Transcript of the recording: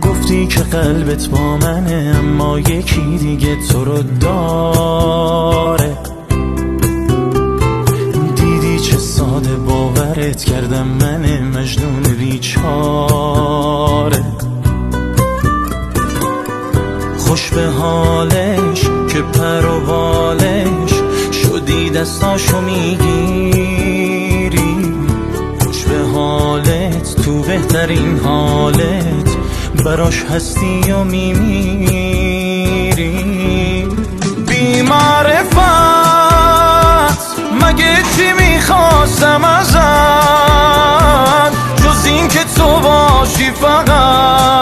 گفتی که قلبت با منه، اما یکی دیگه تو رو داره. دیدی چه ساده باورت کردم، من مجنون بیچاره. خوش به حالش که پر و بالش شدی دستاشو میگیری. خوش به حالت تو بهترین حالت براش هستی و میمیری. بی معرفت مگه چی میخواستم ازت جز این که تو باشی فقط.